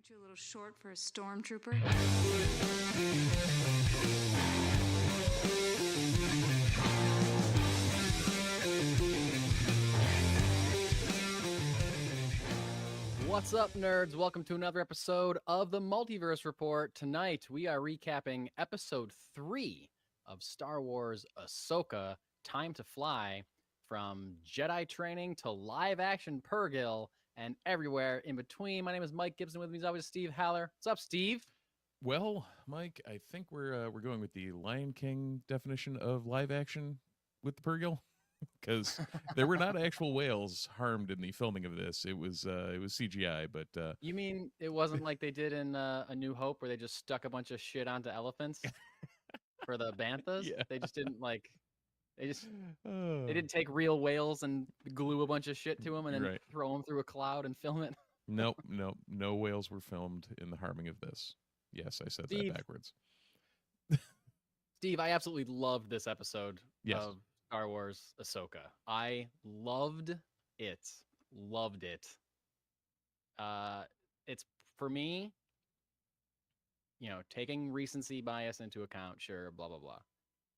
Aren't you a little short for a stormtrooper? What's up, nerds? Welcome to another episode of the Multiverse Report. Tonight, we are recapping episode 3 of Star Wars Ahsoka, Time to Fly, from Jedi training to live-action Purrgil and everywhere in between. My name is Mike Gibson. With me, as always, Steve Haller. What's up, Steve? Well, Mike, I think we're going with the Lion King definition of live-action with the Purrgil. Because there were not actual whales harmed in the filming of this. It was CGI, but You mean it wasn't like they did in A New Hope, where they just stuck a bunch of shit onto elephants for the banthas? Yeah. They just didn't they didn't take real whales and glue a bunch of shit to them and then throw them through a cloud and film it. Nope, no whales were filmed in the harming of this. Yes, I said that backwards. Steve, I absolutely loved this episode of Star Wars Ahsoka. I loved it. Loved it. It's, for me, taking recency bias into account, sure, blah, blah, blah.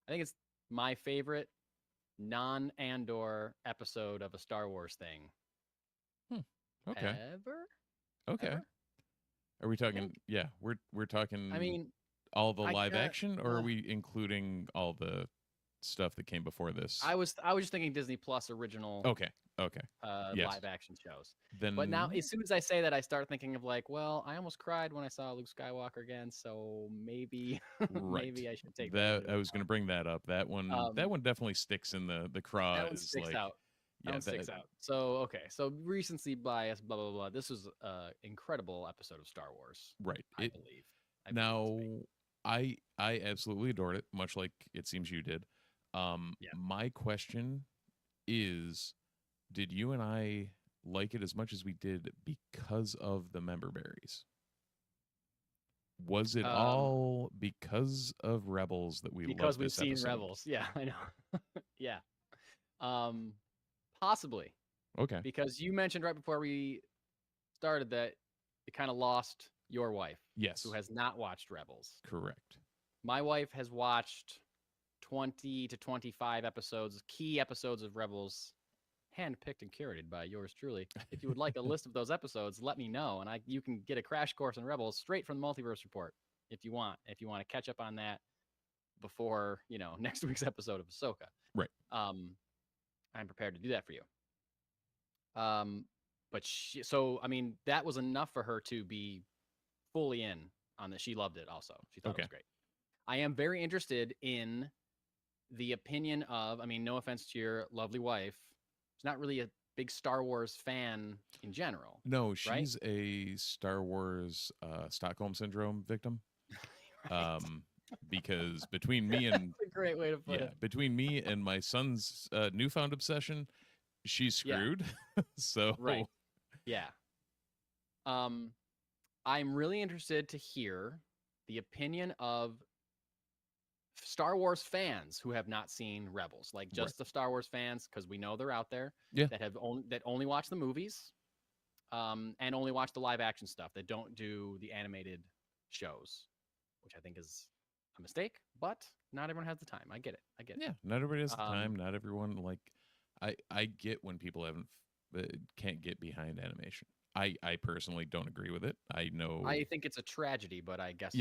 I think it's my favorite non-Andor episode of a Star Wars thing. Okay. Ever? Okay. Ever? Are we talking? Yeah, we're talking. I mean, all the live action, or are we including all the stuff that came before this? I was just thinking Disney Plus original. Okay. Live action shows. Then, but now, as soon as I say that, I start thinking of well, I almost cried when I saw Luke Skywalker again, so maybe maybe I should take that. I was going to bring that up. That one definitely sticks in the craw. That one sticks out. That one sticks out. So okay, so recency bias, blah blah blah. This was an incredible episode of Star Wars. Right. I believe. I absolutely adored it, much like it seems you did. My question is, did you and I like it as much as we did because of the member berries? Was it all because of Rebels that we loved this because we've seen episode? Rebels? Yeah, I know. Yeah, possibly. Okay. Because you mentioned right before we started that it kind of lost your wife. Yes. Who has not watched Rebels? Correct. My wife has watched 20 to 25 episodes, key episodes of Rebels, handpicked and curated by yours truly. If you would like a list of those episodes, let me know, and you can get a crash course in Rebels straight from the Multiverse Report if you want. If you want to catch up on that before next week's episode of Ahsoka, right? I'm prepared to do that for you. But that was enough for her to be fully in on this. She loved it. Also, she thought it was great. I am very interested in the opinion of, no offense to your lovely wife, she's not really a big Star Wars fan in general. No, she's a Star Wars Stockholm Syndrome victim. Right. Because between me and that's a great way to put it. Between me and my son's newfound obsession, she's screwed. So right. Yeah. I'm really interested to hear the opinion of Star Wars fans who have not seen Rebels, the Star Wars fans, because we know they're out there that only watch the movies, and only watch the live action stuff, that don't do the animated shows, which I think is a mistake. But not everyone has the time. I get it. Yeah, not everybody has the time. Not everyone I get when people can't get behind animation. I personally don't agree with it. I know. I think it's a tragedy, but I guess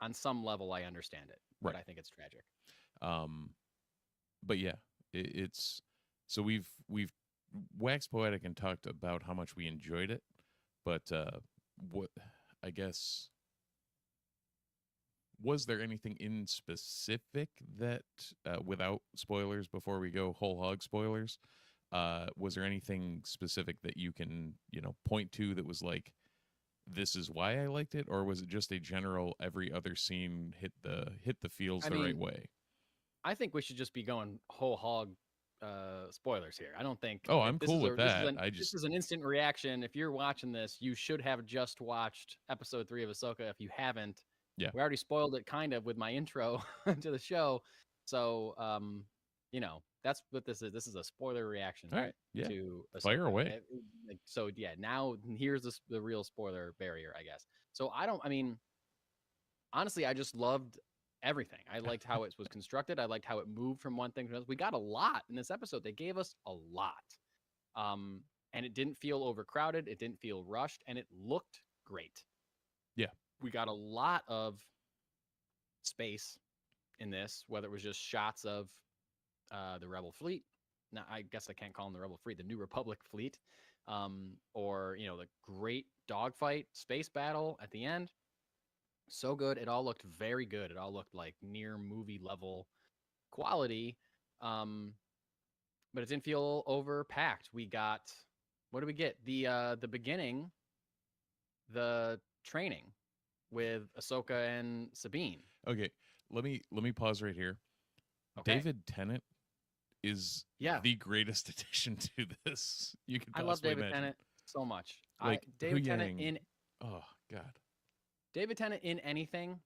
on some level I understand it. But I think it's tragic. But yeah, it's so we've waxed poetic and talked about how much we enjoyed it. But what I guess, was there anything in specific that, without spoilers, before we go whole hog spoilers, was there anything specific that you can point to that was like, this is why I liked it, or was it just a general every other scene hit the feels the right way? I think we should just be going whole hog spoilers here. I don't think. Oh, I'm cool with that. This is an instant reaction. If you're watching this, you should have just watched episode 3 of Ahsoka. If you haven't, we already spoiled it kind of with my intro to the show. So, that's what this is. This is a spoiler reaction. All right. Yeah. To Ahsoka. Fire away. So yeah, now here's the real spoiler barrier, I guess. So I mean, honestly, I just loved everything. I liked how it was constructed. I liked how it moved from one thing to another. We got a lot in this episode. They gave us a lot. And it didn't feel overcrowded. It didn't feel rushed, and it looked great. Yeah. We got a lot of space in this, whether it was just shots of the Rebel fleet. Now, I guess I can't call them the Rebel fleet, the New Republic fleet, or, you know, the great dogfight space battle at the end. So good. It all looked very good. It all looked like near movie level quality. But it didn't feel overpacked. We got, what did we get? The beginning, the training with Ahsoka and Sabine. Okay, let me pause right here. Okay. David Tennant is the greatest addition to this. You can I love David imagine. Tennant so much. Like David Hu Tennant Yang. in Oh God. David Tennant in anything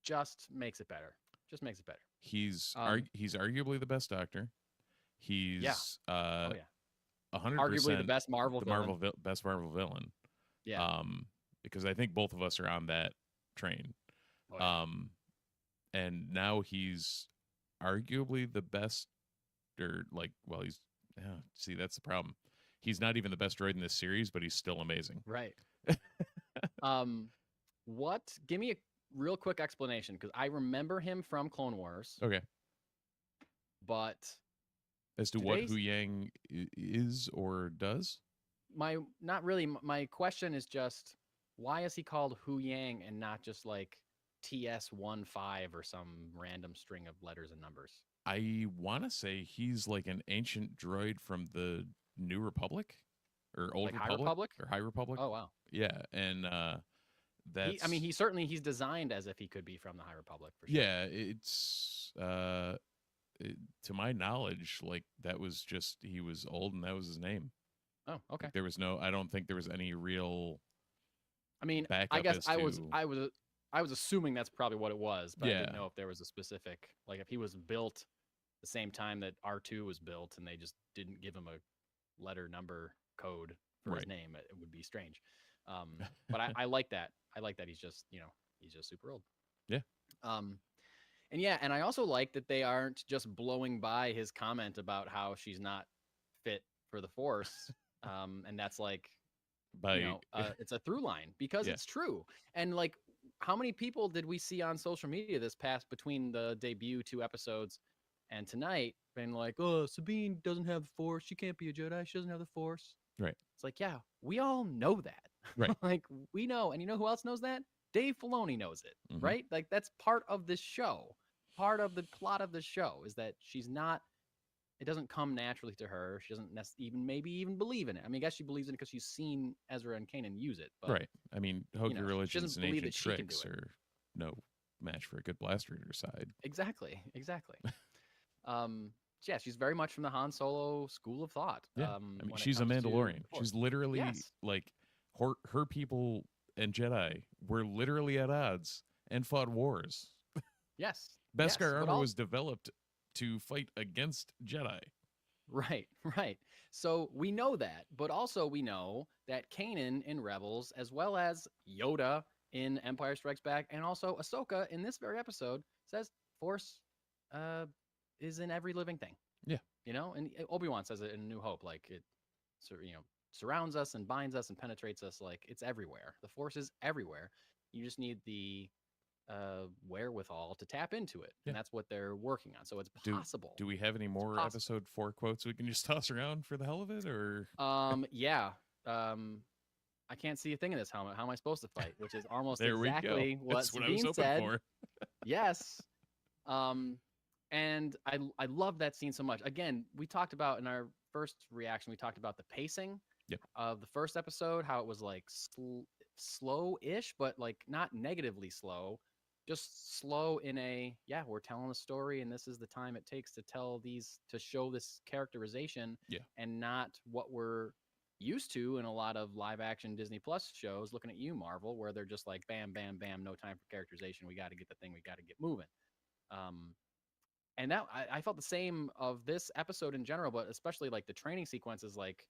just makes it better. Just makes it better. He's arguably the best Doctor. He's 100% arguably the best Marvel villain. best Marvel villain. Yeah. Because I think both of us are on that train. Oh, yeah. And now he's arguably the best, or like, well, he's see, that's the problem. He's not even the best droid in this series, but he's still amazing. Right. Give me a real quick explanation, because I remember him from Clone Wars. Okay. But as to what Hu Yang is or does? Not really. My question is just, why is he called Hu Yang and not just like TS-15 or some random string of letters and numbers? I want to say he's like an ancient droid from the New Republic or Old Like Republic or High Republic. Oh wow. Yeah, and that's. He's designed as if he could be from the High Republic for sure. Yeah, it's to my knowledge, like that was just, he was old and that was his name. Oh, okay. Like, there was I don't think there was any real. I mean, I guess I was assuming that's probably what it was, but I didn't know if there was a specific, like if he was built the same time that R2 was built and they just didn't give him a letter number code for his name, it would be strange. But I like that. I like that he's just super old. Yeah. And I also like that they aren't just blowing by his comment about how she's not fit for the Force. And that's like, it's a through line, because it's true. And like, how many people did we see on social media this past between the debut 2 episodes and tonight being like, oh, Sabine doesn't have the Force. She can't be a Jedi. She doesn't have the Force. Right. It's like, yeah, we all know that. Right. Like, we know. And you know who else knows that? Dave Filoni knows it, Mhm. right? Like, that's part of this show. Part of the plot of the show is that she's not, it doesn't come naturally to her. She doesn't maybe even believe in it. I mean, I guess she believes in it because she's seen Ezra and Kanan use it. But, right. I mean, Hoagie she religions doesn't and believe ancient that she can do tricks it. are no match for a good blaster at her side. Exactly. Yeah, she's very much from the Han Solo school of thought. Yeah. I mean, she's a Mandalorian. She's literally like her people and Jedi were literally at odds and fought wars. Yes. Beskar armor was developed to fight against Jedi. Right. So we know that, but also we know that Kanan in Rebels, as well as Yoda in Empire Strikes Back, and also Ahsoka in this very episode, says Force is in every living thing. Yeah. And Obi-Wan says it in New Hope, like it surrounds us and binds us and penetrates us, like it's everywhere. The Force is everywhere. You just need the wherewithal to tap into it, and that's what they're working on. So it's possible. Do we have any more episode 4 quotes we can just toss around for the hell of it, or? I can't see a thing in this helmet. How am I supposed to fight? Which is almost there exactly what Sabine said. Yes. And I love that scene so much. Again, we talked about in our first reaction, we talked about the pacing of the first episode, how it was like slow-ish, but like not negatively slow, just slow in a, we're telling a story and this is the time it takes to show this characterization, and not what we're used to in a lot of live action Disney Plus shows. Looking at you, Marvel, where they're just like bam, bam, bam, no time for characterization. We got to get the thing. We got to get moving. And that I felt the same of this episode in general, but especially like the training sequences, like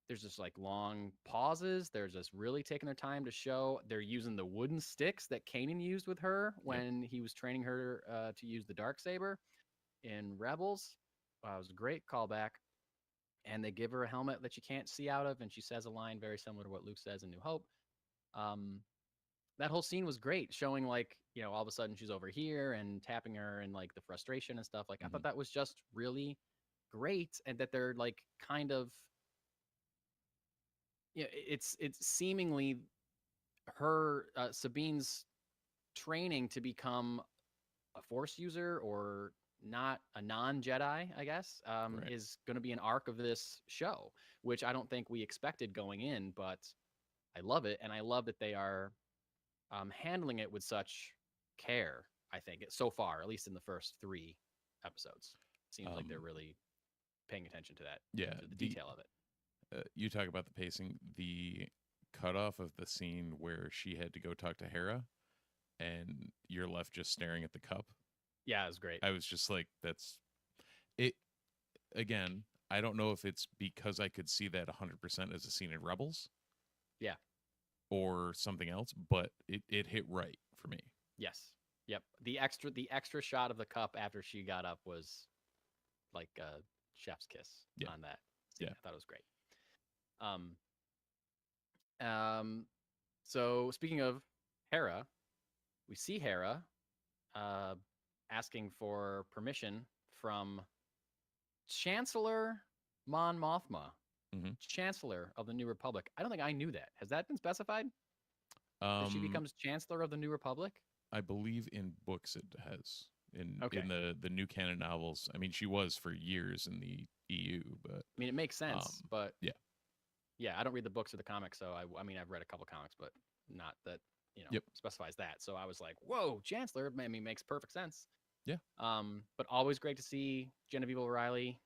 there's just like long pauses. They're just really taking their time to show. They're using the wooden sticks that Kanan used with her when he was training her to use the Darksaber in Rebels. It was a great callback. And they give her a helmet that you can't see out of, and she says a line very similar to what Luke says in New Hope. That whole scene was great, showing like, all of a sudden she's over here and tapping her and like the frustration and stuff. Like, I thought that was just really great, and that they're like kind of, it's seemingly her Sabine's training to become a Force user or not a non-Jedi, I guess, is going to be an arc of this show, which I don't think we expected going in, but I love it. And I love that they are handling it with such care, I think, so far, at least in the first 3 episodes. Seems like they're really paying attention to that, to the detail of it. You talk about the pacing, the cutoff of the scene where she had to go talk to Hera and you're left just staring at the cup. Yeah, it was great. I was just like, that's it. Again, I don't know if it's because I could see that 100% as a scene in Rebels. Yeah. Or something else, but it hit right for me. Yes. Yep. The extra shot of the cup after she got up was like a chef's kiss on that scene. Yeah. I thought it was great. So speaking of Hera, we see Hera asking for permission from Chancellor Mon Mothma, Chancellor of the New Republic. I don't think I knew that. Has that been specified? That she becomes Chancellor of the New Republic? I believe in books it has. In the new canon novels. I mean, she was for years in the EU, but I mean, it makes sense. But yeah, I don't read the books or the comics, so I mean, I've read a couple comics, but not that specifies that. So I was like, whoa, Chancellor. I mean, makes perfect sense. Yeah. But always great to see Genevieve O'Reilly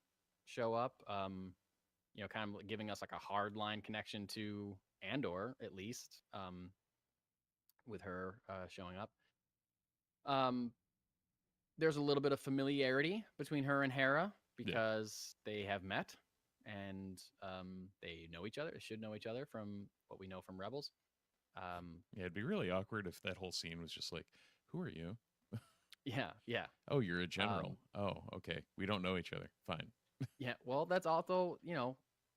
show up. Kind of giving us like a hardline connection to Andor, at least, with her showing up. There's a little bit of familiarity between her and Hera because they have met and they know each other. Should know each other from what we know from Rebels. It'd be really awkward if that whole scene was just like, "Who are you?" Yeah. Oh, you're a general. Oh, okay. We don't know each other. Fine. Yeah. Well, that's also,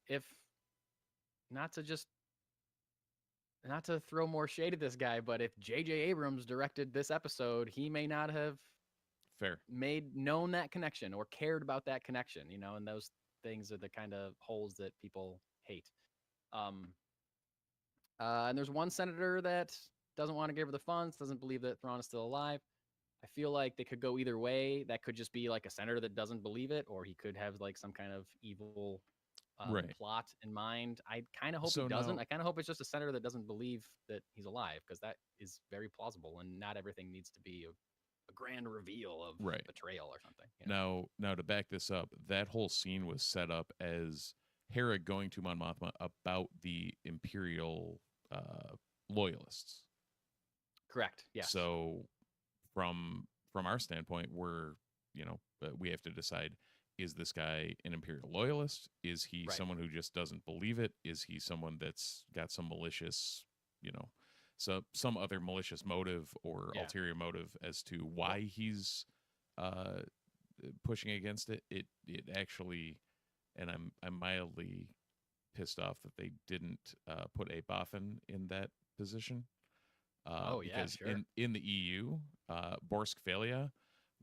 if not to throw more shade at this guy, but if J.J. Abrams directed this episode, he may not have known that connection or cared about that connection, and those things are the kind of holes that people hate. And there's one senator that doesn't want to give her the funds, doesn't believe that Thrawn is still alive. I feel like they could go either way. That could just be like a senator that doesn't believe it, or he could have like some kind of evil plot in mind. I kind of hope he doesn't. I kind of hope it's just a senator that doesn't believe that he's alive, because that is very plausible, and not everything needs to be a grand reveal of betrayal or something. Now to back this up, that whole scene was set up as Hera going to Mon Mothma about the Imperial loyalists. Correct. Yeah. So from our standpoint, we have to decide: is this guy an Imperial loyalist? Is he someone who just doesn't believe it? Is he someone that's got some malicious, some other malicious motive or ulterior motive as to why he's pushing against it? It actually, and I'm mildly pissed off that they didn't put a Boffin in that position. Because sure. in the EU, Borsk Phalia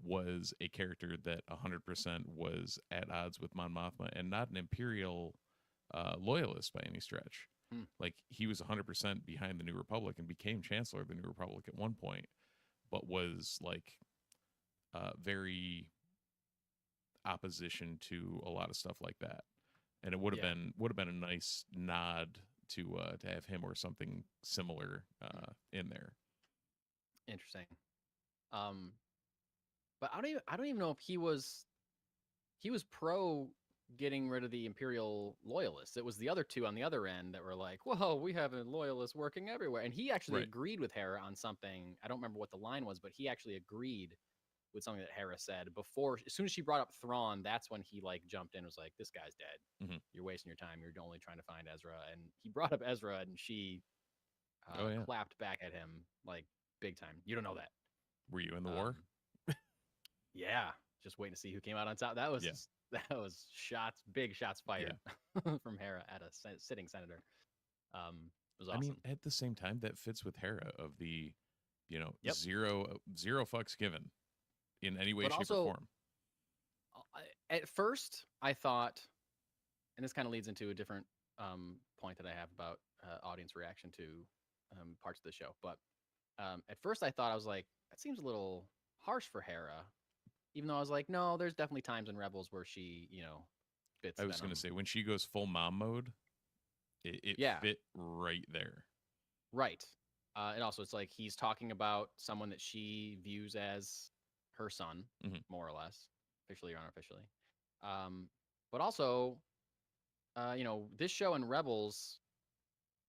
was a character that 100% was at odds with Mon Mothma and not an Imperial loyalist by any stretch. Like, he was 100% behind the New Republic and became Chancellor of the New Republic at one point, but was like very opposition to a lot of stuff like that. And it would have been a nice nod to have him or something similar in there. Interesting. But I don't even know if he was pro getting rid of the Imperial loyalists. It was the other two on the other end that were like, whoa, we have a loyalist working everywhere. And he actually agreed with Hera on something. I don't remember what the line was, but he actually agreed with something that Hera said before. As soon as she brought up Thrawn, that's when he like jumped in and was like, "This guy's dead. Mhm. You're wasting your time. You're only trying to find Ezra." And he brought up Ezra, and she Oh, yeah. clapped back at him like big time. You don't know that. Were you in the war? Yeah, just waiting to see who came out on top. That was big shots fired from Hera at a sitting senator. It was awesome. I mean, at the same time, that fits with Hera of the, Yep. zero fucks given in any way, But shape, also, or form. At first, I thought, and this kind of leads into a different point that I have about audience reaction to parts of the show. But at first, I thought, I was like, that seems a little harsh for Hera. Even though I was like, no, there's definitely times in Rebels where she, bits. I was going to say, when she goes full mom mode, it fit right there. Right. And also, it's like he's talking about someone that she views as her son, more or less, officially or unofficially. But also, this show and Rebels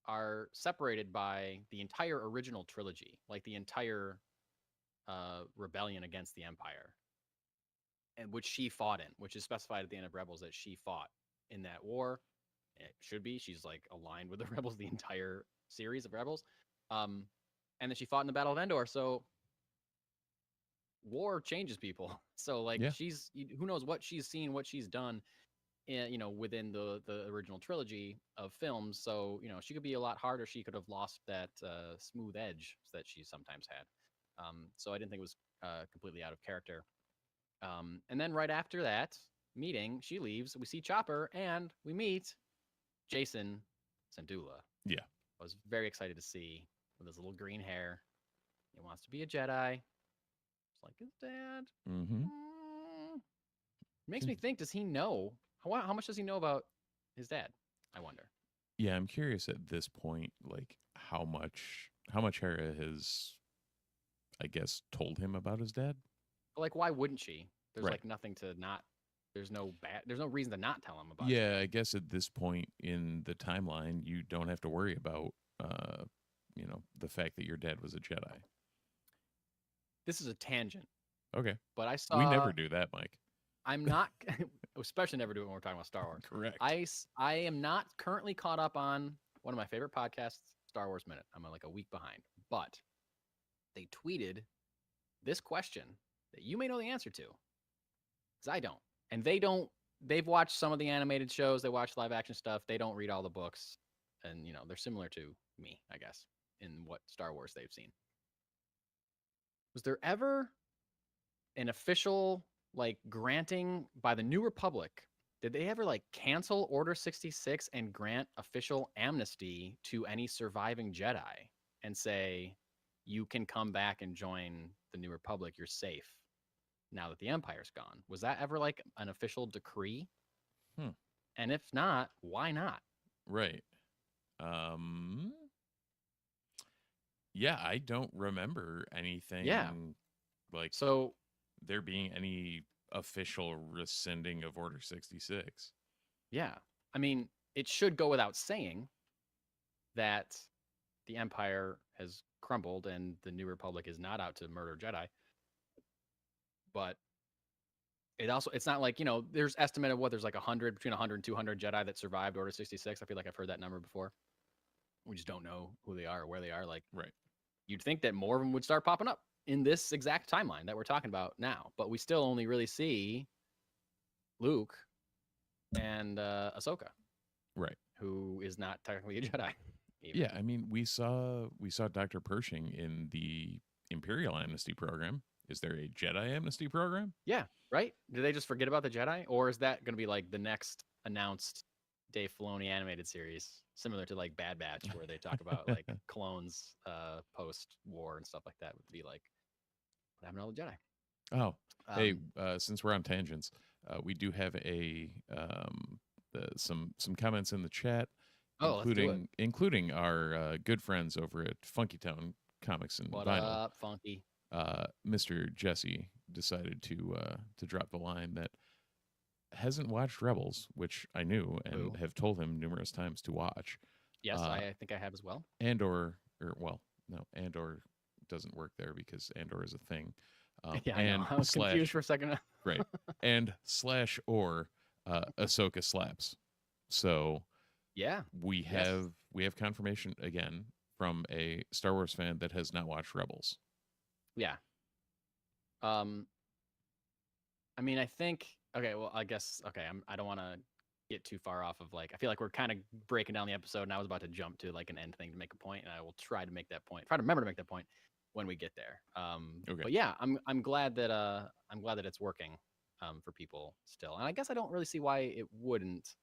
are separated by the entire original trilogy, like the entire rebellion against the Empire, and which she fought in, which is specified at the end of Rebels that she fought in that war. It should be. She's like aligned with the Rebels the entire series of Rebels. And then she fought in the Battle of Endor. So war changes people. So like who knows what she's seen, what she's done, within the original trilogy of films. So, she could be a lot harder. She could have lost that smooth edge that she sometimes had. So I didn't think it was completely out of character. And then right after that meeting, she leaves. We see Chopper and we meet Jason Syndulla. Yeah. I was very excited to see with his little green hair. He wants to be a Jedi. It's like his dad. Makes me think, does he know? How much does he know about his dad? I wonder. Yeah, I'm curious at this point, like how much Hera has, I guess, told him about his dad. But like, why wouldn't she? There's Right. like nothing to not. There's no reason to not tell him about. Yeah, I guess at this point in the timeline, you don't have to worry about, the fact that your dad was a Jedi. This is a tangent. Okay. But I saw. We never do that, Mike. I'm not, especially never do it when we're talking about Star Wars. Correct. I am not currently caught up on one of my favorite podcasts, Star Wars Minute. I'm like a week behind. But they tweeted this question that you may know the answer to, because I don't. And they don't. They've watched some of the animated shows. They watch live action stuff. They don't read all the books. And, they're similar to me, I guess, in what Star Wars they've seen. Was there ever an official, like, granting by the New Republic? Did they ever, like, cancel Order 66 and grant official amnesty to any surviving Jedi and say, you can come back and join the New Republic. You're safe now that the Empire's gone? Was that ever, like, an official decree? And if not, why not? Right. Yeah, I don't remember anything like there being any official rescinding of Order 66. Yeah. I mean, it should go without saying that the Empire has crumbled and the New Republic is not out to murder Jedi. But it's not like, there's estimate of there's like between 100 and 200 Jedi that survived Order 66. I feel like I've heard that number before. We just don't know who they are or where they are. Like, right. You'd think that more of them would start popping up in this exact timeline that we're talking about now, but we still only really see Luke and Ahsoka, right? Who is not technically a Jedi. Even. Yeah, I mean, we saw Dr. Pershing in the Imperial Amnesty Program. Is there a Jedi Amnesty Program? Yeah, right. Did they just forget about the Jedi, or is that going to be like the next announced Dave Filoni animated series, similar to like Bad Batch, where they talk about like clones post-war and stuff like that? Would be like, what happened to all the Jedi? Oh, hey, since we're on tangents, we do have some comments in the chat, including our good friends over at Funky Town Comics and What Vinyl. up, Funky? Mr. Jesse decided to drop the line that hasn't watched Rebels, which I knew and have told him numerous times to watch. Yes, I think I have as well. Andor doesn't work there because Andor is a thing. Yeah, I know. And I was confused for a second. right, and slash or Ahsoka slaps. So Yeah. we Yes. have confirmation again from a Star Wars fan that has not watched Rebels. Yeah. Um, I mean, I think okay. Well, I guess okay. I don't want to get too far off of like. I feel like we're kind of breaking down the episode, and I was about to jump to like an end thing to make a point, and I will try to make that point. Try to remember to make that point when we get there. Okay. But yeah, I'm glad that it's working for people still, and I guess I don't really see why it wouldn't.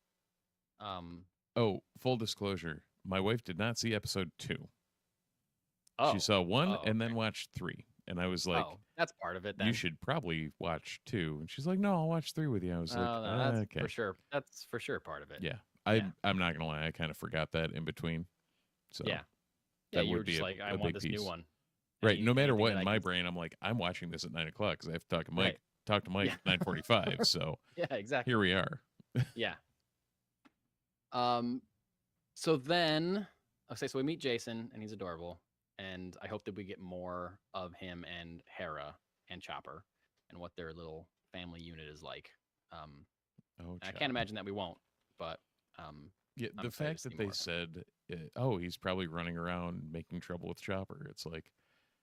Oh, full disclosure, my wife did not see episode 2. Oh, She saw 1 oh, and then okay. watched 3. And I was like, Oh, that's part of it then. you should probably watch 2. And she's like, no, I'll watch 3 with you. I was like, Oh, no, that's okay. for sure. That's for sure part of it. Yeah. Yeah. I'm not going to lie. I kind of forgot that in between. So Yeah. Yeah, that you would were be just a- like, I a want big this piece. new one. Right. No matter Anything what, that in I my can- brain, I'm like, I'm watching this at 9 o'clock because I have to talk to Mike. Right. Talk to Mike Yeah. at 9:45. So Yeah, exactly. here we are. Yeah. So then, okay, so we meet Jason, and he's adorable, and I hope that we get more of him and Hera and Chopper, and what their little family unit is like. Oh, I Chopper. can't imagine that we won't, but Yeah, I'm the excited fact to that see they more of him. said, "Oh, he's probably running around making trouble with Chopper," it's like,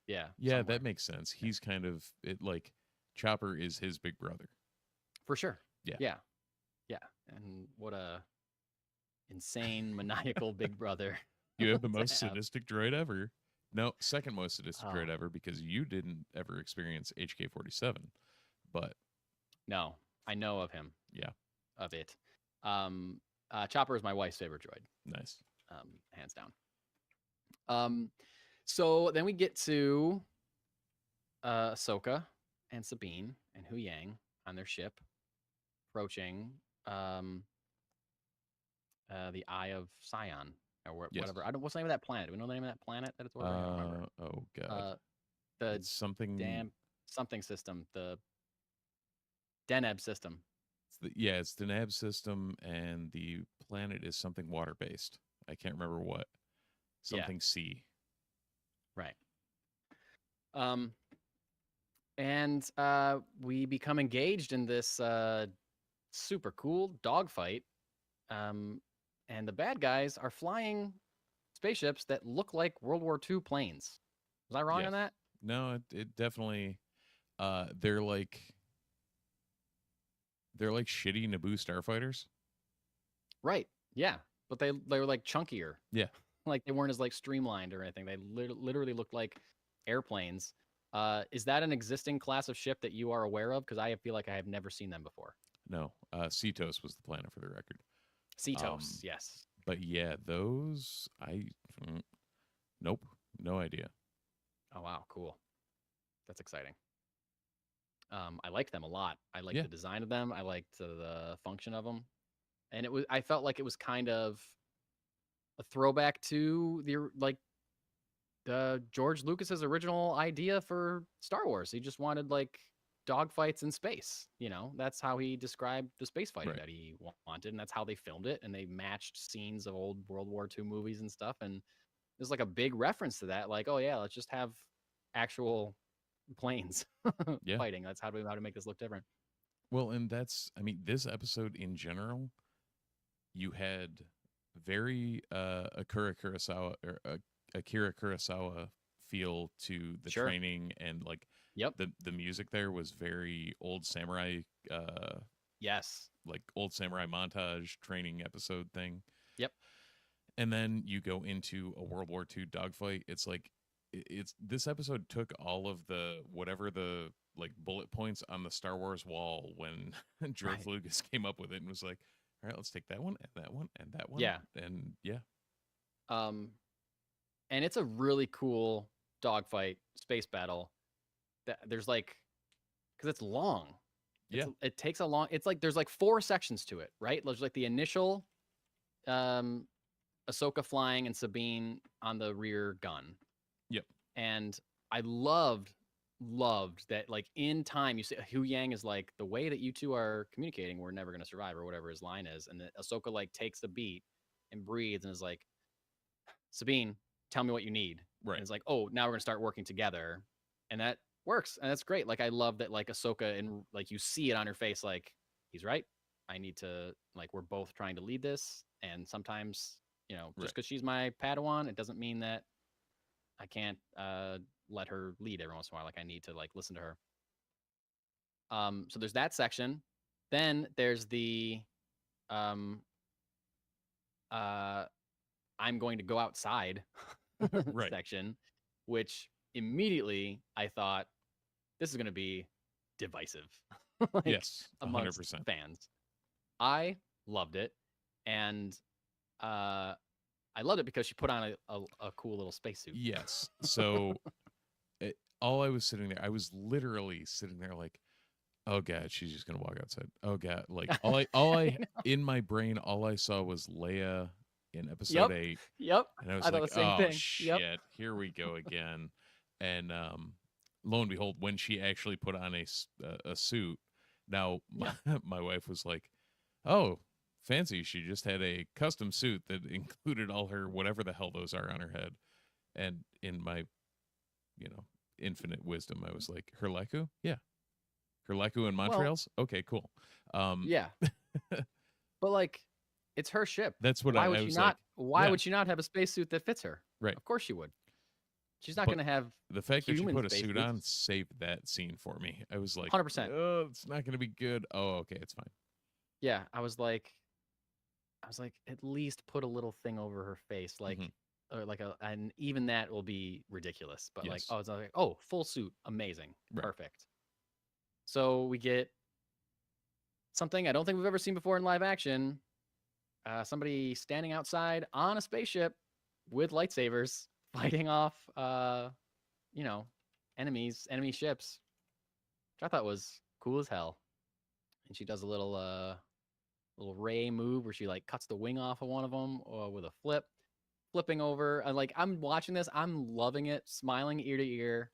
Yeah, yeah, somewhere. that makes sense. He's kind of it like Chopper is his big brother. For sure. Yeah. Yeah. Yeah. And what a insane, maniacal big brother. You have the to most have. sadistic droid ever. No, second most sadistic droid Oh. ever because you didn't ever experience HK-47, but No, I know of him. Yeah. Of it. Chopper is my wife's favorite droid. nice. Hands down. So then we get to Ahsoka and Sabine and Hu Yang on their ship, approaching the Eye of Sion or Yes. whatever. I don't. What's the name of that planet? Do we know the name of that planet that it's ordering? I don't remember. Oh god, The it's something. damn something system. The Deneb system. It's the Nab system, and the planet is something water based. I can't remember what. Something sea. Right. And we become engaged in this super cool dogfight. And the bad guys are flying spaceships that look like World War II planes. Was I wrong Yes. on that? No, it definitely. They're like shitty Naboo starfighters. Right. Yeah. But they were like chunkier. Yeah. Like they weren't as like streamlined or anything. They literally looked like airplanes. Is that an existing class of ship that you are aware of? Because I feel like I have never seen them before. No, Cetos was the planet for the record. Cetos, yes. But yeah, those nope, no idea. Oh wow, cool. That's exciting. I liked them a lot. I liked Yeah. the design of them. I liked the function of them, and I felt like it was kind of a throwback to the George Lucas's original idea for Star Wars. He just wanted like dogfights in space. You know, that's how he described the space fighting Right. that he wanted, and that's how they filmed it. And they matched scenes of old World War II movies and stuff. And there's like a big reference to that. Like, oh yeah, let's just have actual planes Yeah. fighting. That's how to make this look different. Well, and this episode in general, you had very Akira Kurosawa feel to the Sure. training, and like Yep. the music there was very old samurai, Yes. like old samurai montage training episode thing. Yep. And then you go into a World War II dogfight. It's like it's this episode took all of the whatever the like bullet points on the Star Wars wall when George Right. Lucas came up with it and was like, all right, let's take that one and that one and that one. Yeah. And yeah. And it's a really cool dogfight space battle. There's like, because it's long. It takes a long. It's like there's like 4 sections to it, right? There's like the initial, Ahsoka flying and Sabine on the rear gun. Yep. And I loved that. Like in time, you see Hu Yang is like, the way that you two are communicating, we're never gonna survive, or whatever his line is. And then Ahsoka like takes the beat and breathes and is like, Sabine, tell me what you need. Right. And it's like, oh, now we're gonna start working together, and that works, and that's great. Like I love that, like Ahsoka, and like you see it on her face, like he's right. I need to like we're both trying to lead this, and sometimes just Right. because she's my Padawan, it doesn't mean that I can't let her lead every once in a while. Like I need to like listen to her. So there's that section. Then there's the I'm going to go outside Right. section, which immediately I thought this is going to be divisive like Yes, amongst 100%. fans. I loved it, and I loved it because she put on a cool little spacesuit. Yes. So all I was sitting there, I was literally sitting there like, oh god, she's just gonna walk outside. Oh god, like all I in my brain, all I saw was Leia in episode 8, Yep. and I was I thought like, the same oh thing. shit, Yep. here we go again. And lo and behold, when she actually put on a suit, now my wife was like, oh, fancy, she just had a custom suit that included all her whatever the hell those are on her head. And in my infinite wisdom, I was like, her Leicu? Yeah. Her Leicu and Montreal's? Okay, cool. Yeah. But like, it's her ship. That's what why I would was she not? like, Why yeah. would she not have a spacesuit that fits her? Right. Of course she would. She's not But going to have the fact that she human put a suit spacesuits. on saved that scene for me. I was like, 100%. oh, it's not going to be good. Oh, okay, it's fine. Yeah, I was like, at least put a little thing over her face, like, or like and even that will be ridiculous. But like, Yes. it's like, oh, full suit, amazing, Right. perfect. So we get something I don't think we've ever seen before in live action. Somebody standing outside on a spaceship with lightsabers, fighting off, enemy ships, which I thought was cool as hell. And she does a little ray move where she like cuts the wing off of one of them with a flipping over. And like I'm watching this, I'm loving it, smiling ear to ear,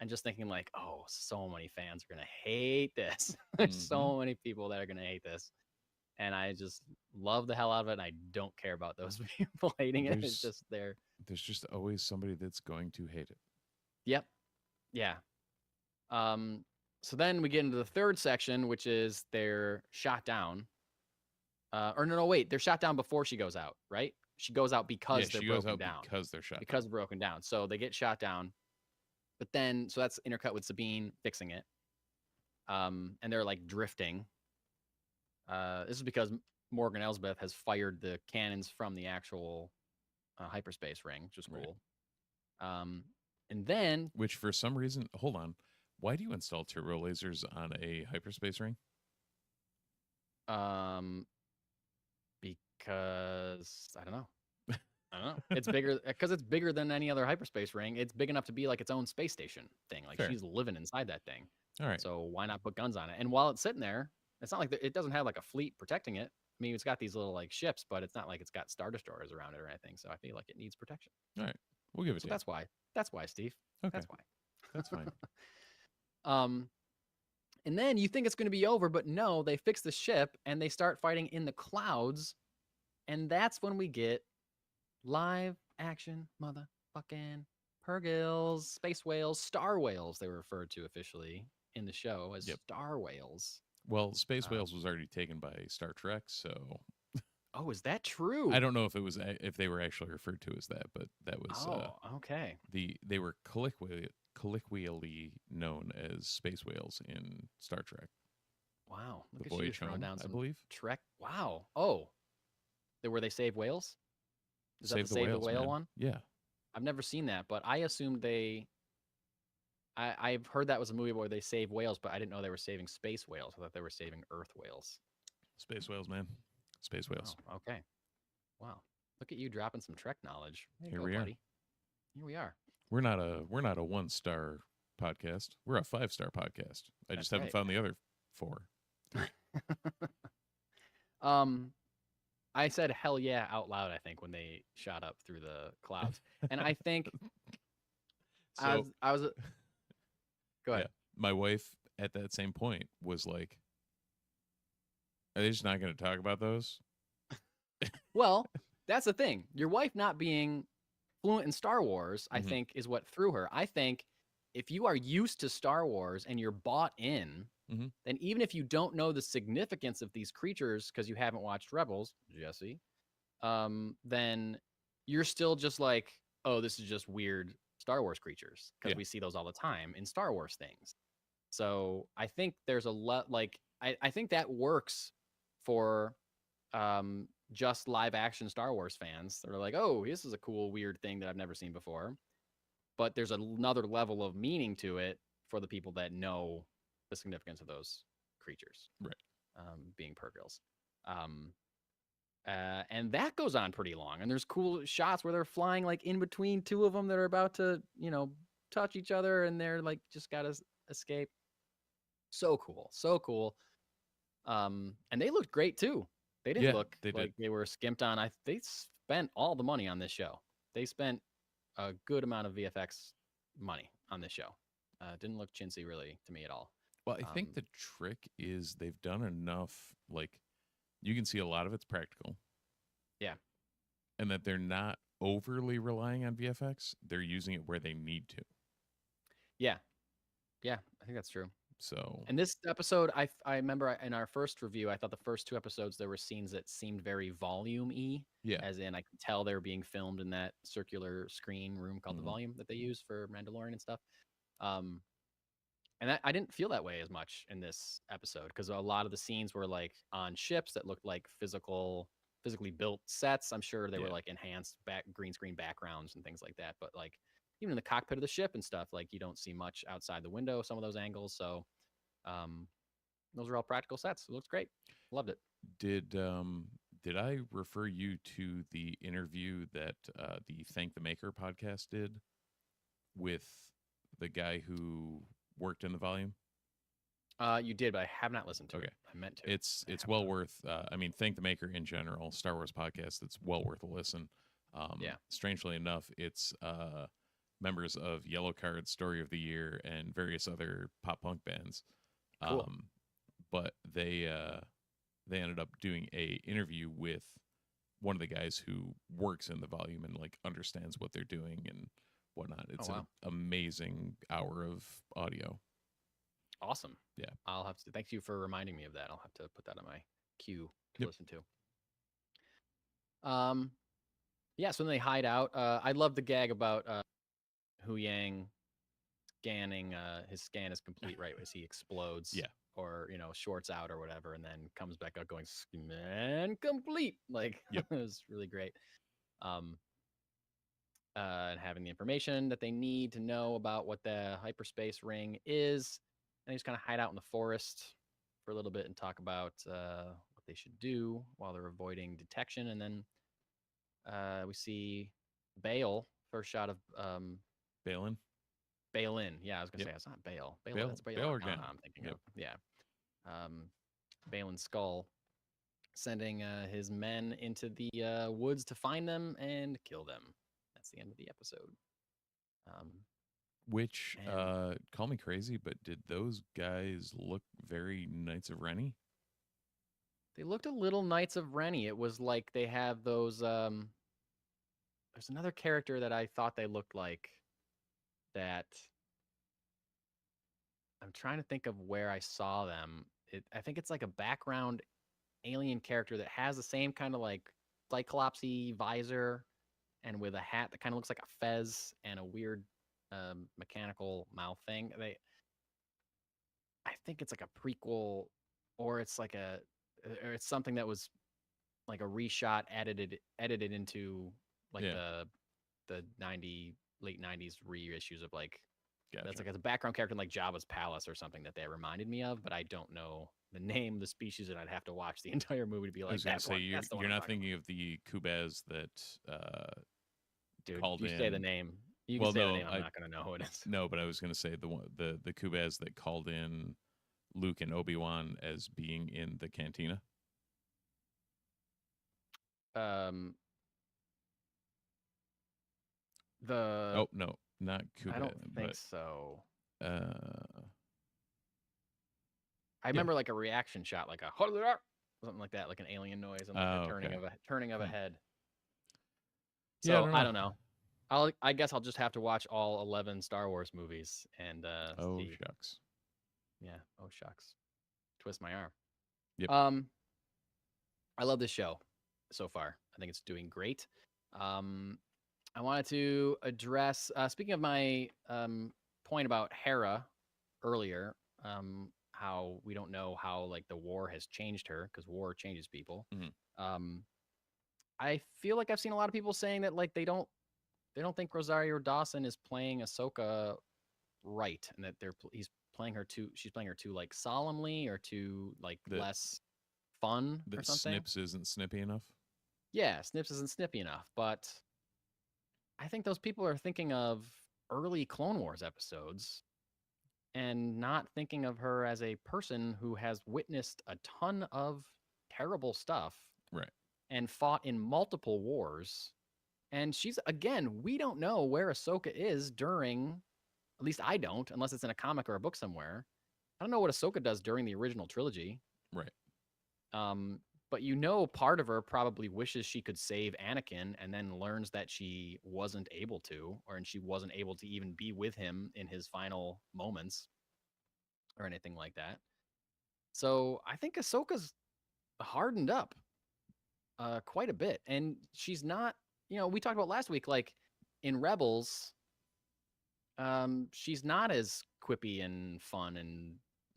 and just thinking like, oh, so many fans are gonna hate this. There's so many people that are gonna hate this, and I just love the hell out of it. And I don't care about those people hating it. It's just there. There's just always somebody that's going to hate it. Yep. Yeah. So then we get into the third section, which is they're shot down. Wait, they're shot down before she goes out, right? She goes out because they're broken down. Because they're shot because they're broken down. So they get shot down. But then, so that's intercut with Sabine fixing it. And they're like drifting. This is because Morgan Elsbeth has fired the cannons from the actual hyperspace ring, which is cool. Right. And then, which for some reason, hold on, why do you install turbo lasers on a hyperspace ring? Because I don't know. It's bigger because it's bigger than any other hyperspace ring. It's big enough to be like its own space station thing. Like Fair. She's living inside that thing. All right. So why not put guns on it? And while it's sitting there, it's not like it doesn't have like a fleet protecting it. I mean, it's got these little like ships, but it's not like it's got Star Destroyers around it or anything. So I feel like it needs protection. All right, we'll give it to you. That's why. That's why, Steve. Okay. That's why. That's fine. And then you think it's going to be over, but no, they fix the ship and they start fighting in the clouds. And that's when we get live action motherfucking Purgils, space whales, star whales, they were referred to officially in the show as star whales. Well, space whales was already taken by Star Trek, so. Oh, is that true? I don't know if it was if they were actually referred to as that, but that was. Okay. They were colloquially known as space whales in Star Trek. Wow. The Look Voyage throwing Home, down some I believe. Trek. Wow. Oh. Where they save whales? Is that the Save the Whale one? Yeah. I've never seen that, but I assumed I've heard that was a movie where they save whales, but I didn't know they were saving space whales. I thought they were saving Earth whales. Space whales, man. Space whales. Oh, okay. Wow. Look at you dropping some Trek knowledge. Here we are. Here we are. We're not a 1-star podcast. We're a 5-star podcast. I just haven't found the other 4. I said hell yeah out loud, I think, when they shot up through the clouds. And I think I was go ahead. Yeah, my wife at that same point was like, are they just not going to talk about those? Well, that's the thing. Your wife not being fluent in Star Wars, I think, is what threw her. I think if you are used to Star Wars and you're bought in, Mhm. then even if you don't know the significance of these creatures because you haven't watched Rebels, Jesse, then you're still just like, oh, this is just weird Star Wars creatures because Yeah. we see those all the time in Star Wars things. So I think there's a lot like I think that works for just live action Star Wars fans. They're like, oh, this is a cool, weird thing that I've never seen before. But there's another level of meaning to it for the people that know the significance of those creatures, Right. Being Purgils. And that goes on pretty long. And there's cool shots where they're flying like in between two of them that are about to, touch each other, and they're like just gotta escape. So cool, so cool. And they looked great too. They didn't look like they were skimped on. They spent all the money on this show. They spent a good amount of VFX money on this show. Didn't look chintzy really to me at all. Well, I think the trick is they've done enough, like, you can see a lot of it's practical. Yeah. And that they're not overly relying on VFX. They're using it where they need to. Yeah. Yeah, I think that's true. So, and this episode, I remember in our first review, I thought the first two episodes, there were scenes that seemed very volume-y. Yeah. As in, I could tell they were being filmed in that circular screen room called the volume that they use for Mandalorian and stuff. And I didn't feel that way as much in this episode because a lot of the scenes were like on ships that looked like physically built sets. I'm sure they were like enhanced green screen backgrounds and things like that. But like even in the cockpit of the ship and stuff, like you don't see much outside the window, some of those angles. So those are all practical sets. It looks great. Loved it. Did I refer you to the interview that the Thank the Maker podcast did with the guy who worked in the volume? You did, but I have not listened to it. I meant to. It's well worth. I mean, Thank the Maker in general, Star Wars podcast. It's well worth a listen. Strangely enough, it's members of Yellowcard, Story of the Year, and various other pop punk bands. Cool. But they ended up doing a interview with one of the guys who works in the volume and like understands what they're doing and whatnot. It's an amazing hour of audio. Awesome. Yeah. I'll have to thank you for reminding me of that. I'll have to put that on my queue to listen to. So when they hide out, I love the gag about Hu Yang scanning his scan is complete right as he explodes. Yeah. Or, shorts out or whatever, and then comes back out going scan complete. Like it was really great. And having the information that they need to know about what the hyperspace ring is. And they just kind of hide out in the forest for a little bit and talk about what they should do while they're avoiding detection. And then we see Bail, first shot of Balin. Balin. Yeah, I was going to say, it's not Bail. Bail, that's Bail Organa I'm thinking of. Yeah. Balin's skull, sending his men into the woods to find them and kill them. That's the end of the episode. Which, call me crazy, but did those guys look very Knights of Rennie? They looked a little Knights of Rennie. It was like they have those. There's another character that I thought they looked like. That I'm trying to think of where I saw them. I think it's like a background alien character that has the same kind of like Cyclopsy visor and with a hat that kind of looks like a fez and a weird mechanical mouth thing. I think it's like a prequel, or it's like or it's something that was like a reshot edited into like the late 90s reissues of like that's like as a background character in like Jabba's palace or something that they reminded me of, but I don't know the name of the species, and I'd have to watch the entire movie to be like. I was going to say you're not thinking of the Kubaz that dude, called you in. Say the name. You can say the name. I'm not going to know who it is. No, but I was going to say the Kubaz that called in Luke and Obi-Wan as being in the cantina. Oh no, not Kubaz. I don't think so. I remember like a reaction shot, like a something like that, like an alien noise and like a turning of a head. So I don't know. I guess I'll just have to watch all 11 Star Wars movies and Oh see. shucks. Yeah. Oh shucks. Twist my arm. Yep. I love this show so far. I think it's doing great. I wanted to address speaking of my point about Hera earlier, how we don't know how like the war has changed her because war changes people. Mhm. I feel like I've seen a lot of people saying that like they don't think Rosario Dawson is playing Ahsoka right, and that she's playing her too like solemnly or too like That less fun or that something. Snips isn't snippy enough. Yeah, Snips isn't snippy enough, but I think those people are thinking of early Clone Wars episodes and not thinking of her as a person who has witnessed a ton of terrible stuff Right. and fought in multiple wars. And she's, again, we don't know where Ahsoka is during, at least I don't, unless it's in a comic or a book somewhere. I don't know what Ahsoka does during the original trilogy. Right. But part of her probably wishes she could save Anakin and then learns that she wasn't able to, and she wasn't able to even be with him in his final moments or anything like that. So I think Ahsoka's hardened up quite a bit. And she's not, we talked about last week, like in Rebels, she's not as quippy and fun and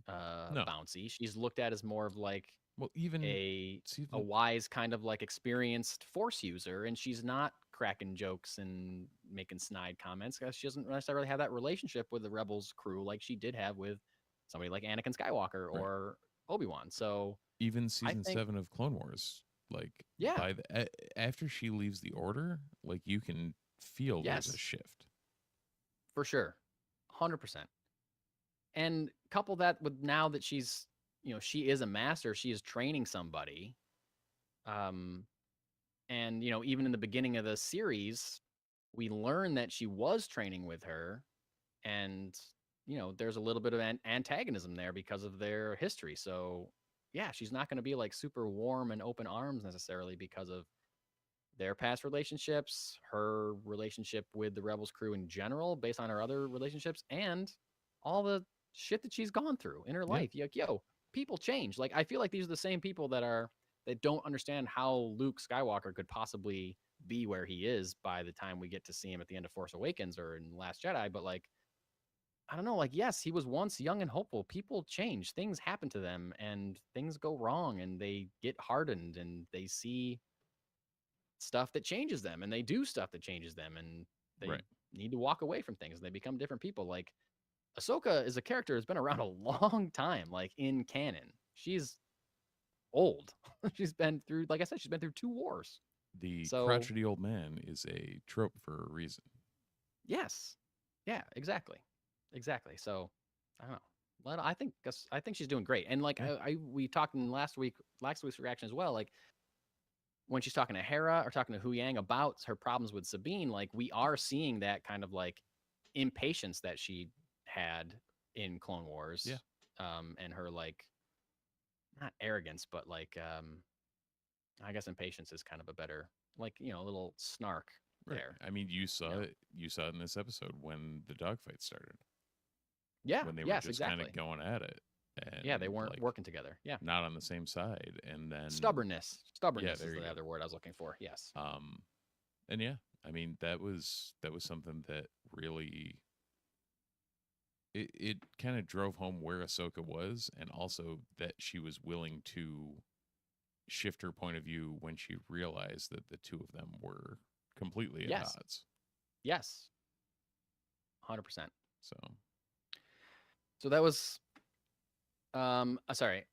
No. bouncy. She's looked at as more of like, Well, even a wise kind of like experienced Force user, and she's not cracking jokes and making snide comments because she doesn't necessarily have that relationship with the Rebels crew like she did have with somebody like Anakin Skywalker or Obi-Wan. So even I season think, 7 of Clone Wars, like yeah, by after she leaves the Order, like you can feel there's a yes, shift. for sure, 100%. And couple that with now that she's, she is a master, she is training somebody. And even in the beginning of the series, we learn that she was training with her, and there's a little bit of antagonism there because of their history. So yeah, she's not going to be like super warm and open arms necessarily because of their past relationships, her relationship with the Rebels crew in general, based on her other relationships, and all the shit that she's gone through in her life. Like, people change. Like, I feel like these are the same people that don't understand how Luke Skywalker could possibly be where he is by the time we get to see him at the end of Force Awakens or in Last Jedi. But like, I don't know, like, yes, he was once young and hopeful. People change, things happen to them, and things go wrong, and they get hardened, and they see stuff that changes them, and they do stuff that changes them, and they need to walk away from things, and they become different people. Like, Ahsoka is a character who's been around a long time, like in canon. She's old. She's been through, like I said, she's been through 2 wars. The So crotchety old man is a trope for a reason. yes, yeah, exactly. So I don't know. I think she's doing great. And like we talked in last week's reaction as well. Like when she's talking to Hera or talking to Hu Yang about her problems with Sabine, like we are seeing that kind of like impatience that she had in Clone Wars. Yeah. And her like not arrogance, but like I guess impatience is kind of a better, like, a little snark there. I mean, you saw it in this episode when the dogfight started. Yeah. When they were just kind of going at it. And yeah, they weren't working together. Yeah. Not on the same side. And then Stubbornness is the go. other word I was looking for. Yes. And yeah, I mean, that was something that really it kind of drove home where Ahsoka was, and also that she was willing to shift her point of view when she realized that the two of them were completely at odds. Yes. 100%. So that was sorry.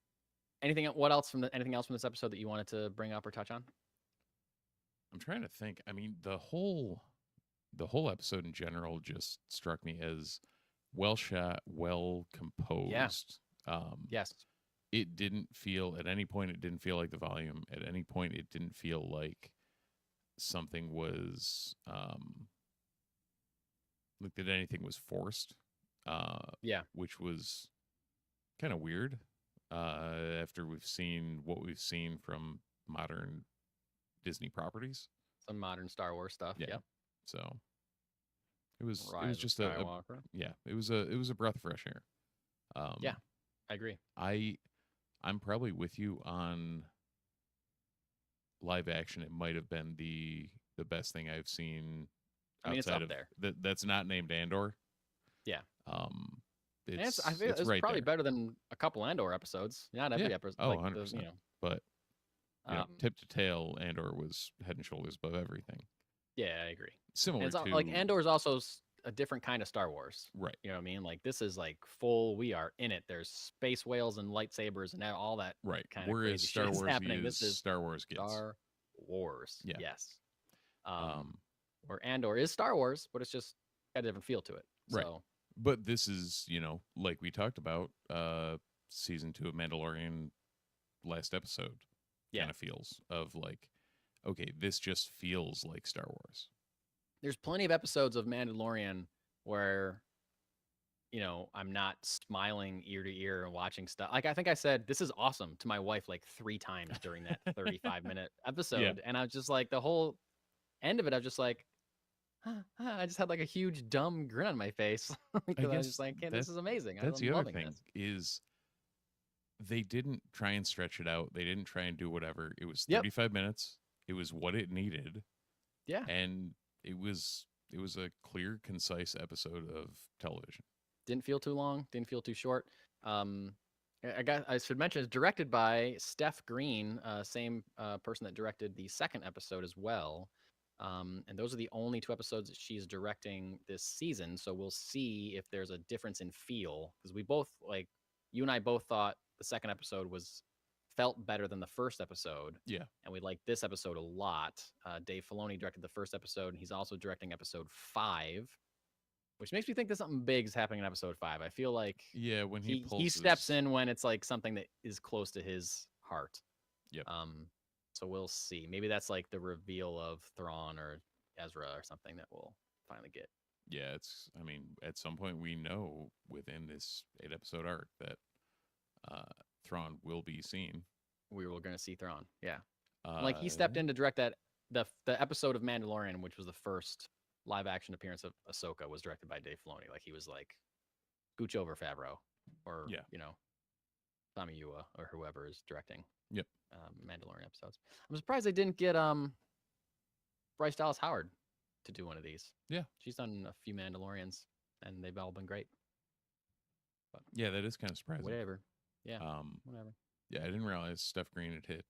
Anything else from this episode that you wanted to bring up or touch on? I'm trying to think. I mean, the whole episode in general just struck me as well shot, well composed. Yes. It didn't feel at any point, it didn't feel like the volume. At any point, it didn't feel like something was like that anything was forced. Which was kind of weird. After we've seen what we've seen from modern Disney properties. Some modern Star Wars stuff. Yeah. Yep. So It was Rise of just Skywalker. it was a breath of fresh air. Yeah. I agree. I'm probably with you on live action. It might have been the best thing I've seen I mean, it's outside up of there. that's not named Andor. Yeah. And It's I feel it's right probably there. better than a couple Andor episodes. Not every episode. Oh, Like 100%. the, you know. But you know, Um, tip to tail, Andor was head and shoulders above everything. yeah, I agree. Similar And it's to like Andor is also a different kind of Star Wars. right. You know what I mean? Like this is like full. We are in it. There's space whales and lightsabers and all that Right. kind of Whereas crazy Star shit is Wars happening. is This is Star Wars gets. Star Wars. Yeah. Yes. Um, Where Andor is Star Wars, but it's just got a different feel to it. Right. So but this is, you know, like we talked about, season 2 of Mandalorian last episode kind of feels of like, okay, this just feels like Star Wars. there's plenty of episodes of Mandalorian where, you know, I'm not smiling ear to ear and watching stuff. Like I think I said, this is awesome to my wife like 3 times during that 35-minute episode. And I was just like, the whole end of it, I was just like, I just had like a huge dumb grin on my face. Because I was just like, this is amazing. That's I'm the other loving thing this. is they didn't try and stretch it out. They didn't try and do whatever. It was Yep. 35 minutes. It was what it needed. Yeah. And it was a clear, concise episode of television. Didn't feel too long. Didn't feel too short. I should mention it's directed by Steph Green, same person that directed the second episode as well. And those are the only 2 episodes that she's directing this season. So we'll see if there's a difference in feel, because we both like you and I both thought the second episode felt better than the first episode. Yeah. And we liked this episode a lot. Dave Filoni directed the first episode, and he's also directing episode 5, which makes me think that something big is happening in episode 5. I feel like when he steps in when it's like something that is close to his heart. Yep. So we'll see. Maybe that's like the reveal of Thrawn or Ezra or something that we'll finally get. Yeah, I mean, at some point we know within this 8-episode arc that Thrawn will be seen. We were going to see Thrawn. Yeah. Like he stepped in to direct that the episode of Mandalorian, which was the first live action appearance of Ahsoka, was directed by Dave Filoni. Like he was like, gooch over Favreau or, you know, Tommy Yua or whoever is directing. Yep. Mandalorian episodes. I'm surprised they didn't get Bryce Dallas Howard to do one of these. Yeah. She's done a few Mandalorians and they've all been great. But yeah, that is kind of surprising. Whatever. Yeah. Whatever. Yeah, I didn't realize Steph Green had hit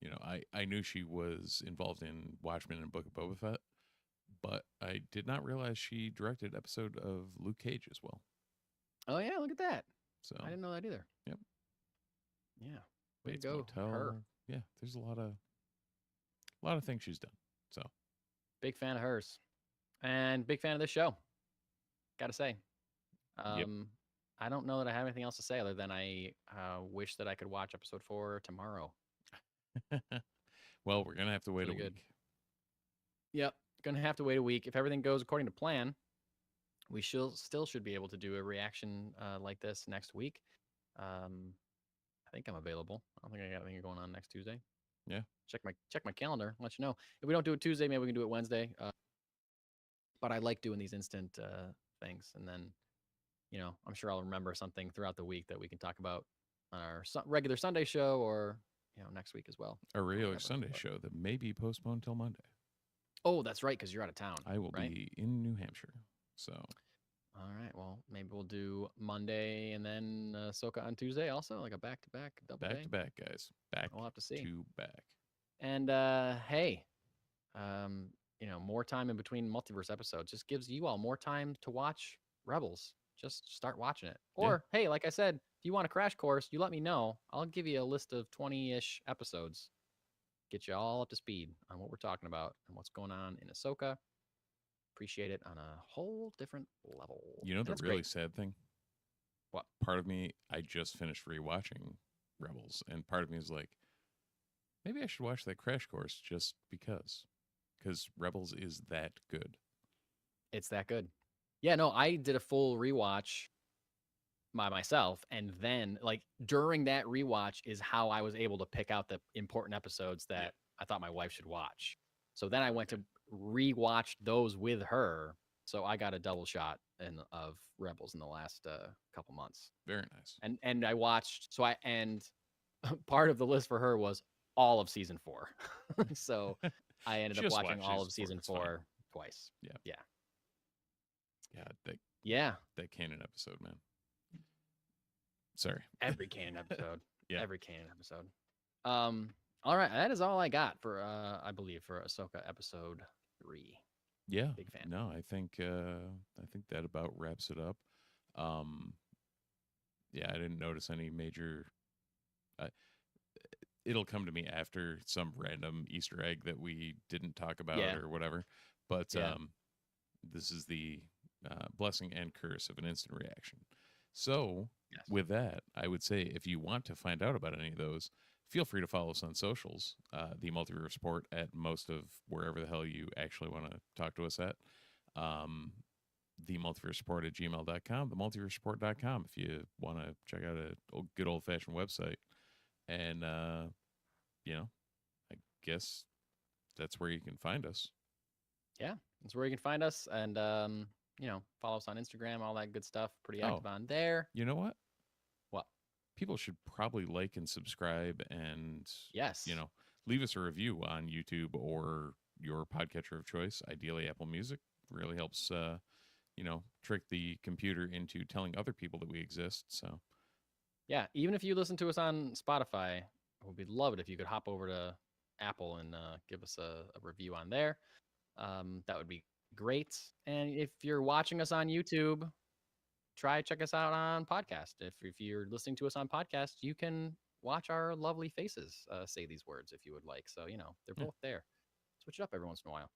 you know, I knew she was involved in Watchmen and Book of Boba Fett, but I did not realize she directed an episode of Luke Cage as well. Oh yeah, look at that. So I didn't know that either. Yep. Yeah. Way to Bates go, Motel. her. Yeah, there's a lot of things she's done. So big fan of hers, and big fan of this show. Gotta say, I don't know that I have anything else to say other than I wish that I could watch episode 4 tomorrow. Well, we're gonna have to wait Really a good. week. Yep, gonna have to wait a week. If everything goes according to plan, we still should be able to do a reaction like this next week. I think I'm available. I don't think I got anything going on next Tuesday. Yeah. Check my calendar. Let you know. If we don't do it Tuesday, maybe we can do it Wednesday. But I like doing these instant things, and then, you know, I'm sure I'll remember something throughout the week that we can talk about on our regular Sunday show, or you know, next week as well. A regular Sunday show that may be postponed till Monday. Oh, that's right, because you're out of town. I will be in New Hampshire. So. All right. Well, maybe we'll do Monday and then Ahsoka on Tuesday also, like a back-to-back double day. Back-to-back, guys. Back. We'll have to see. To back. And hey, you know, more time in between multiverse episodes just gives you all more time to watch Rebels. Just start watching it. Or hey, like I said, if you want a crash course, you let me know. I'll give you a list of 20-ish episodes. Get you all up to speed on what we're talking about and what's going on in Ahsoka. Appreciate it on a whole different level. You know the really sad thing? What? Part of me, I just finished rewatching Rebels, and part of me is like, maybe I should watch that crash course just because Rebels is that good. It's that good. Yeah, no, I did a full rewatch by myself, and then like during that rewatch is how I was able to pick out the important episodes that I thought my wife should watch. So then I went to rewatch those with her So I got a double shot of Rebels in the last couple months. Very nice. And I watched. Part of the list for her was all of season 4. So I ended up Just watching watch all of season season four, it's 4 twice. Yeah. Yeah. Yeah, Yeah. that canon episode, man. Sorry. Every canon episode. Yeah. Every canon episode. All right, that is all I got for I believe for Ahsoka episode 3. Yeah. Big fan. No, I think that about wraps it up. Yeah, I didn't notice any major. It'll come to me after some random Easter egg that we didn't talk about Yeah. or whatever. But Yeah. this is the blessing and curse of an instant reaction. So Yes. with that, I would say if you want to find out about any of those, feel free to follow us on socials, the Multiverse Report at most of wherever the hell you actually want to talk to us at. The Multiverse Report at gmail.com, the multiverseport.com if you want to check out a good old fashioned website. And, I guess that's where you can find us. Yeah, that's where you can find us, and follow us on Instagram, all that good stuff. Pretty active on there. You know what? What? People should probably like and subscribe and, Yes. leave us a review on YouTube or your podcatcher of choice, ideally Apple Music. Really helps, trick the computer into telling other people that we exist. So, Yeah, even if you listen to us on Spotify, we'd love it if you could hop over to Apple and give us a review on there. That would be great. And if you're watching us on YouTube, check us out on podcast. If you're listening to us on podcast, you can watch our lovely faces say these words if you would like. So, they're both there. Switch it up every once in a while.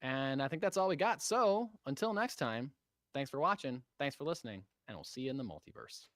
And I think that's all we got. So until next time, thanks for watching. Thanks for listening. And we'll see you in the multiverse.